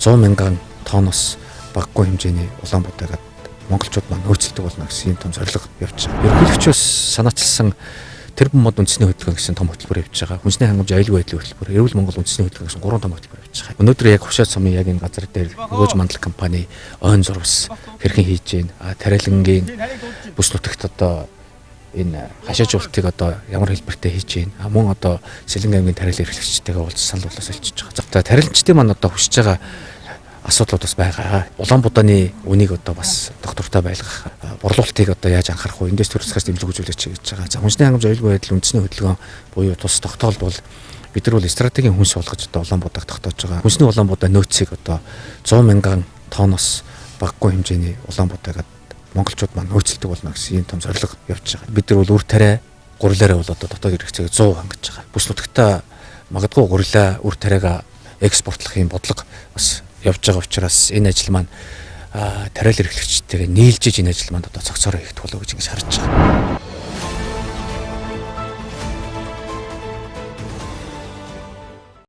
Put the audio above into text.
100 мянган тонноос багагүй хэмжээний улаан будайгаад монголчууд маань нөөцлөдөг болно гэсэн том зорилго явж байгаа. Ерөнхийлөгчөөс санаачилсан тэрбум мод үндэсний хөтөлбөр гэсэн том хөтөлбөр явж байгаа. Хүнсний хангамж аюулгүй байдлын хөтөлбөр, эрүүл Монгол үндэсний хөтөлбөр гэсэн 3 том хөтөлбөр явж байгаа. Өнөөдөр яг Хушаат сумын яг энэ газар дээр өгөөж мандлаг компани ойн зурвас хэрхэн хийж байна. Тариалангийн бүс нутагт одоо энэ хашаажуултыг одоо ямар хэлбэртэй хийж байна. Мөн одоо Сэлэнг аймгийн тариалан эрхлэгчтэйгээ уулзсан санал болоос олчиж байгаа. За тариаланчдын маань одоо хүсэж байгаа асуудлууд бас байгаа. Улаан будааны үнийг одоо бас доктортой байлгах, борлуулалтыг одоо яаж анхаарах вэ? Эндээс төрөлсгөөс дэмжлэг үзүүлж гэж байгаа. За хүнсний хангамж аюулгүй байдал үндэсний хөдөлгөөн буюу тус тогтоолд бол бид нар бол стратегийн хүнс болгож одоо улаан будааг тогтоож байгаа. Хүнсний улаан будаа нөөцийг одоо 100 мянган тонноос багагүй хэмжээний улаан будайгаад монголчууд маань нөөцлөдөг болно гэсэн том зорилго явж байгаа. Бид нар бол үр тариа гурилаараа бол одоо дотоод хэрэгцээг 100 хангаж байгаа. Бүс нутагта магадгүй гурилаа үр тариагаа экспортлох юм бодлого бас явж байгаа учраас энэ ажил маань тариалан эрхлэгчтэйгээ нийлжиж энэ ажил маань одоо цогцороо хийх болов гэж ингэж харж байгаа.